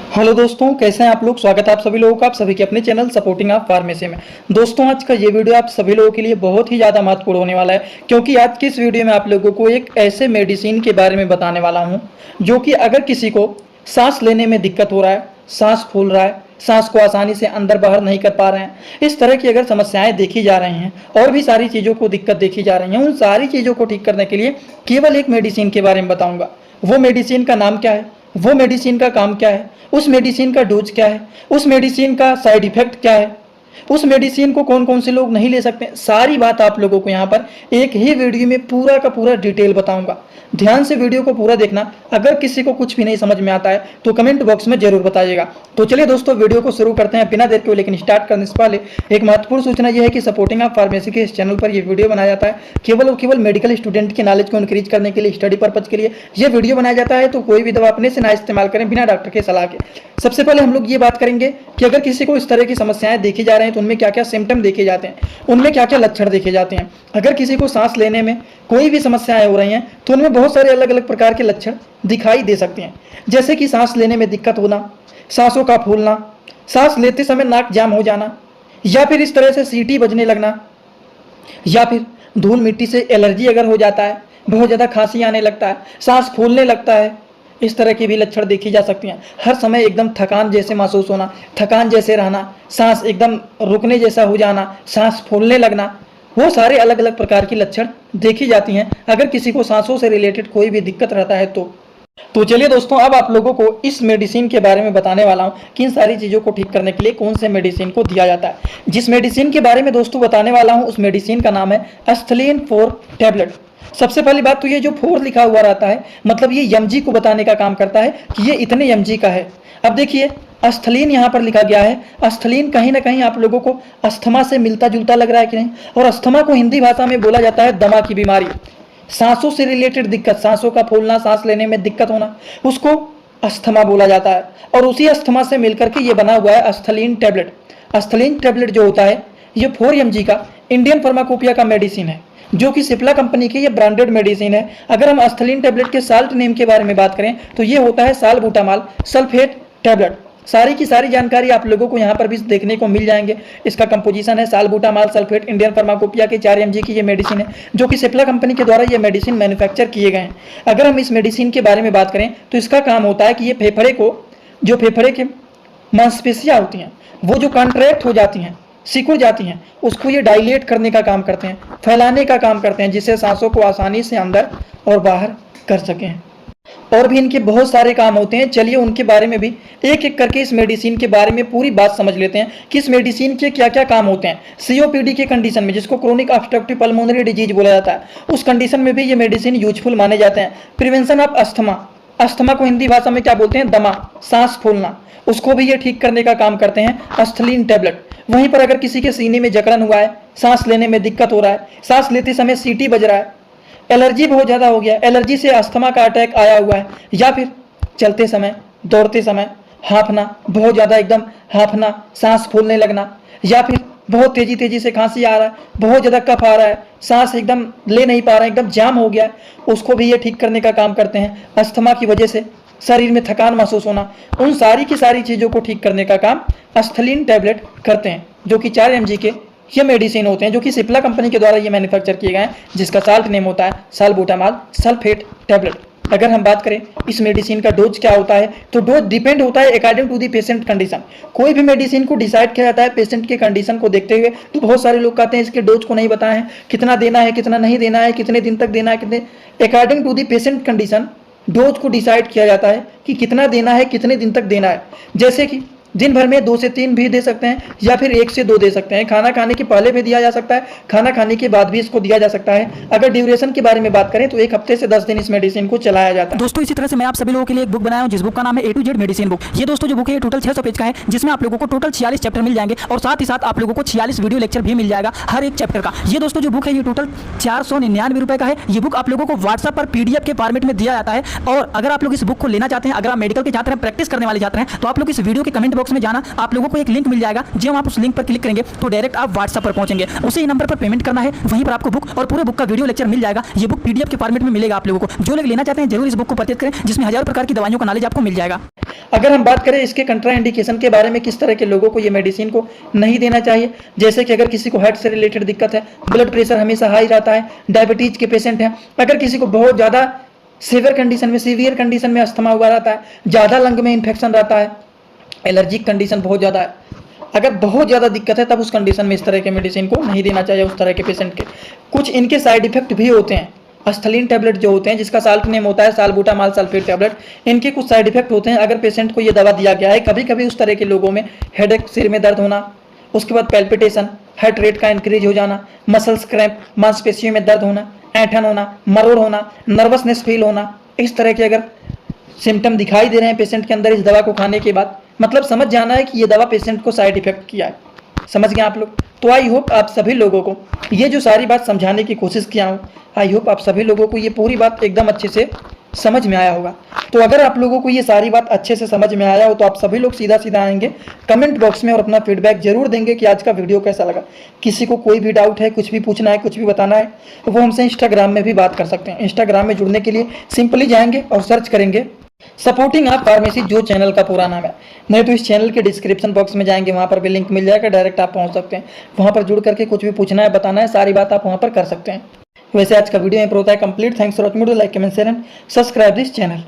Hello दोस्तों, कैसे हैं आप लोग। स्वागत है आप सभी लोगों का, आप सभी के अपने चैनल सपोर्टिंग ऑफ फार्मेसी में। दोस्तों, आज का ये वीडियो आप सभी लोगों के लिए बहुत ही ज़्यादा महत्वपूर्ण होने वाला है, क्योंकि आज की इस वीडियो में आप लोगों को एक ऐसे मेडिसिन के बारे में बताने वाला हूँ जो कि अगर किसी को सांस लेने में दिक्कत हो रहा है, सांस फूल रहा है, सांस को आसानी से अंदर बाहर नहीं कर पा रहे हैं, इस तरह की अगर समस्याएं देखी जा रही हैं और भी सारी चीज़ों को दिक्कत देखी जा रही हैं, उन सारी चीज़ों को ठीक करने के लिए केवल एक मेडिसिन के बारे में बताऊंगा। वो मेडिसिन का नाम क्या है, वो मेडिसिन का काम क्या है, उस मेडिसिन का डोज क्या है, उस मेडिसिन का साइड इफेक्ट क्या है, उस मेडिसिन को कौन कौन से लोग नहीं ले सकते, सारी बात आप लोगों को यहाँ पर एक ही वीडियो में पूरा का पूरा डिटेल बताऊंगा। ध्यान से वीडियो को पूरा देखना। अगर किसी को कुछ भी नहीं समझ में आता है तो कमेंट बॉक्स में जरूर बताइएगा। तो चलिए दोस्तों, वीडियो को शुरू करते हैं बिना देर के। लेकिन स्टार्ट करने से पहले एक महत्वपूर्ण सूचना यह है कि सपोर्टिंग ऑफ फार्मेसी के इस चैनल पर यह वीडियो बनाया जाता है केवल और केवल मेडिकल स्टूडेंट की नॉलेज को इंक्रीज करने के लिए, स्टडी पर्पज के लिए यह वीडियो बनाया जाता है। तो कोई भी दवा अपने से ना इस्तेमाल करें बिना डॉक्टर के सलाह के। सबसे पहले हम लोग ये बात करेंगे कि अगर किसी को इस तरह की समस्याएं देखी जा रही हैं तो उनमें क्या क्या सिम्टम देखे जाते हैं, उनमें क्या क्या लक्षण देखे जाते हैं। अगर किसी को सांस लेने में कोई भी समस्याएं हो रही हैं तो उनमें बहुत सारे अलग अलग प्रकार के लक्षण दिखाई दे सकते हैं, जैसे कि सांस लेने में दिक्कत होना, सांसों का फूलना, सांस लेते समय नाक जाम हो जाना, या फिर इस तरह से सीटी बजने लगना, या फिर धूल मिट्टी से एलर्जी अगर हो जाता है, बहुत ज़्यादा खांसी आने लगता है, सांस फूलने लगता है, इस तरह की भी लक्षण देखी जा सकती हैं। हर समय एकदम थकान जैसे महसूस होना, थकान जैसे रहना, सांस एकदम रुकने जैसा हो जाना, सांस फूलने लगना, वो सारे अलग अलग प्रकार की लक्षण देखी जाती हैं अगर किसी को सांसों से रिलेटेड कोई भी दिक्कत रहता है तो चलिए दोस्तों, अब आप लोगों को इस मेडिसिन के बारे में बताने वाला हूं कि इन सारी चीज़ों को ठीक करने के लिए कौन से मेडिसिन को दिया जाता है। जिस मेडिसिन के बारे में दोस्तों बताने वाला हूं उस मेडिसिन का नाम है एस्थलीन 4 टैबलेट। सबसे पहली बात तो ये जो 4 लिखा हुआ रहता है, मतलब ये एमजी को बताने का काम करता है कि ये इतने एमजी का है। अब देखिए, एस्थलीन यहाँ पर लिखा गया है। एस्थलीन कहीं ना कहीं आप लोगों को अस्थमा से मिलता जुलता लग रहा है कि नहीं। और अस्थमा को हिंदी भाषा में बोला जाता है दमा की बीमारी। सांसों से रिलेटेड दिक्कत, सांसों का फूलना, सांस लेने में दिक्कत होना, उसको अस्थमा बोला जाता है। और उसी अस्थमा से मिलकर के ये बना हुआ है एस्थलीन टैबलेट। एस्थलीन टैबलेट जो होता है ये 4 mg का इंडियन फार्माकोपिया का मेडिसिन है, जो कि सिप्ला कंपनी की ये ब्रांडेड मेडिसिन है। अगर हम एस्थलीन टैबलेट के साल्ट नेम के बारे में बात करें तो ये होता है सालबुटामॉल सल्फेट टैबलेट। सारी की सारी जानकारी आप लोगों को यहाँ पर भी देखने को मिल जाएंगे। इसका कंपोजिशन है सालबुटामॉल सल्फेट, इंडियन फार्माकोपिया के 4 mg की ये मेडिसिन है, जो कि सिप्ला कंपनी के द्वारा ये मेडिसिन मैन्युफैक्चर किए गए हैं। अगर हम इस मेडिसिन के बारे में बात करें तो इसका काम होता है कि ये फेफड़े को, जो फेफड़े के मांसपेशियाँ होती हैं वो जो कॉन्ट्रैक्ट हो जाती हैं, सिकुड़ जाती हैं, उसको ये डायलेट करने का काम करते हैं, फैलाने का काम करते हैं, जिससे सांसों को आसानी से अंदर और बाहर कर सकें। और भी इनके बहुत सारे काम होते हैं। चलिए उनके बारे में भी एक एक करके इस मेडिसिन के बारे में पूरी बात समझ लेते हैं कि इस मेडिसिन के क्या क्या काम होते हैं। सीओपीडी के कंडीशन में, जिसको क्रोनिक ऑब्स्ट्रक्टिव पल्मोनरी डिजीज बोला जाता है, उस कंडीशन में भी ये मेडिसिन यूजफुल माने जाते हैं। प्रिवेंशन ऑफ अस्थमा, अस्थमा को हिंदी भाषा में क्या बोलते हैं, दमा, सांस फूलना, उसको भी ये ठीक करने का काम करते हैं एस्थलीन टैबलेट। वहीं पर अगर किसी के सीने में जकड़न हुआ है, सांस लेने में दिक्कत हो रहा है, सांस लेते समय सीटी बज रहा है, एलर्जी बहुत ज़्यादा हो गया, एलर्जी से अस्थमा का अटैक आया हुआ है, या फिर चलते समय, दौड़ते समय हाँफना, बहुत ज़्यादा एकदम हाँफना, सांस फूलने लगना, या फिर बहुत तेज़ी से खांसी आ रहा है, बहुत ज़्यादा कफ आ रहा है, सांस एकदम ले नहीं पा रहा है, एकदम जाम हो गया है, उसको भी ये ठीक करने का काम करते हैं। अस्थमा की वजह से शरीर में थकान महसूस होना, उन सारी की सारी चीज़ों को ठीक करने का काम एस्थलीन टैबलेट करते हैं, जो कि 4 mg के ये मेडिसिन होते हैं, जो कि सिप्ला कंपनी के द्वारा ये मैन्युफैक्चर किए गए हैं, जिसका साल्ट नेम होता है सालबुटामॉल सल्फेट टैबलेट। अगर हम बात करें इस मेडिसिन का डोज क्या होता है, तो डोज डिपेंड होता है according to the patient condition. कोई भी मेडिसिन को डिसाइड किया जाता है पेशेंट के कंडीशन को देखते हुए। तो बहुत सारे लोग कहते हैं इसके डोज को नहीं बताए हैं, कितना देना है, कितना नहीं देना है, कितने दिन तक देना है, कितने, according to the patient condition dose को डिसाइड किया जाता है कि कितना देना है, कितने दिन तक देना है। जैसे कि दिन भर में 2 से 3 भी दे सकते हैं, या फिर 1 से 2 दे सकते हैं। खाना खाने के पहले भी दिया जा सकता है, खाना खाने के बाद भी इसको दिया जा सकता है। अगर ड्यूरेशन के बारे में बात करें तो 1 हफ्ते से 10 दिन इस मेडिसिन को चलाया जाता है। दोस्तों, इसी तरह से मैं आप सभी लोगों के लिए एक बुक बनाया हूं, जिस बुक का नाम है A to Z medicine book. ये दोस्तों जो बुक है ये टोटल 600 पेज का है, जिसमें आप लोगों को टोटल 46 चैप्टर मिल जाएंगे, और साथ ही साथ आप लोगों को 46 वीडियो लेक्चर भी मिल जाएगा हर एक चैप्टर का। ये दोस्तों जो बुक है ये टोटल 499 रुपए का है। ये बुक आप लोगों को व्हाट्सएप पर PDF के फॉर्मेट में दिया जाता है। और अगर आप लोग इस बुक को लेना चाहते हैं, अगर आप मेडिकल के छात्र हैं, प्रैक्टिस करने वाले छात्र हैं, तो आप लोग इस वीडियो के कमेंट बॉक्स में जाना, आप लोगों को एक लिंक मिल जाएगा। जब आप उस लिंक पर क्लिक करेंगे तो डायरेक्ट आप व्हाट्सएप पर पहुंचेंगे, उसी नंबर पर पेमेंट करना है, वहीं पर आपको बुक और पूरे बुक का वीडियो लेक्चर मिल जाएगा। ये बुक PDF के फॉर्मेट में मिलेगा आप लोगों को। जो लोग लेना चाहते हैं जरूर इस बुक को परचेज करें, जिसमें हजारों प्रकार की दवाइयों का नॉलेज आपको मिल जाएगा। अगर हम बात करें इसके कंट्रा इंडिकेशन के बारे में, किस तरह के लोगों को ये मेडिसिन को नहीं देना चाहिए, जैसे कि अगर किसी को हार्ट से रिलेटेड दिक्कत है, ब्लड प्रेशर हमेशा हाई रहता है, डायबिटीज के पेशेंट हैं, अगर किसी को बहुत ज़्यादा सीवियर कंडीशन में अस्थमा हुआ रहता है, ज़्यादा लंग में इन्फेक्शन रहता है, एलर्जिक कंडीशन बहुत ज़्यादा है, अगर बहुत ज़्यादा दिक्कत है तब उस कंडीशन में इस तरह के मेडिसिन को नहीं देना चाहिए उस तरह के पेशेंट के। कुछ इनके साइड इफेक्ट भी होते हैं। अस्थलीन टैबलेट जो होते हैं, जिसका साल्ट नेम होता है साल्बुटामॉल सल्फेट टैबलेट, इनके कुछ साइड इफेक्ट होते हैं। अगर पेशेंट को ये दवा दिया गया है, कभी कभी उस तरह के लोगों में हेडेक, सिर में दर्द होना, उसके बाद पैल्पिटेशन, हार्ट रेट का इंक्रीज हो जाना, मसल्स क्रैम्प, मांसपेशियों में दर्द होना, ऐंठन होना, मरोड़ होना, नर्वसनेस फील होना, इस तरह के अगर सिम्टम दिखाई दे रहे हैं पेशेंट के अंदर इस दवा को खाने के बाद, मतलब समझ जाना है कि ये दवा पेशेंट को साइड इफेक्ट किया है। समझ गए आप लोग? तो आई होप आप सभी लोगों को ये जो सारी बात समझाने की कोशिश किया हूँ, आई होप आप सभी लोगों को ये पूरी बात एकदम अच्छे से समझ में आया होगा। तो अगर आप लोगों को ये सारी बात अच्छे से समझ में आया हो तो आप सभी लोग सीधा सीधा आएंगे कमेंट बॉक्स में और अपना फीडबैक जरूर देंगे कि आज का वीडियो कैसा लगा। किसी को कोई भी डाउट है, कुछ भी पूछना है, कुछ भी बताना है, तो वो हमसे इंस्टाग्राम में भी बात कर सकते हैं। इंस्टाग्राम में जुड़ने के लिए सिंपली जाएंगे और सर्च करेंगे सपोर्टिंग आप फार्मेसी, जो चैनल का पूरा नाम है। नहीं तो इस चैनल के डिस्क्रिप्शन बॉक्स में जाएंगे, वहाँ पर भी लिंक मिल जाएगा, डायरेक्ट आप पहुँच सकते हैं। वहाँ पर जुड़ करके कुछ भी पूछना है, बताना है, सारी बात आप वहाँ पर कर सकते हैं। वैसे आज का वीडियो यहीं पर होता है complete. Thanks for watching, like comment share and subscribe this channel.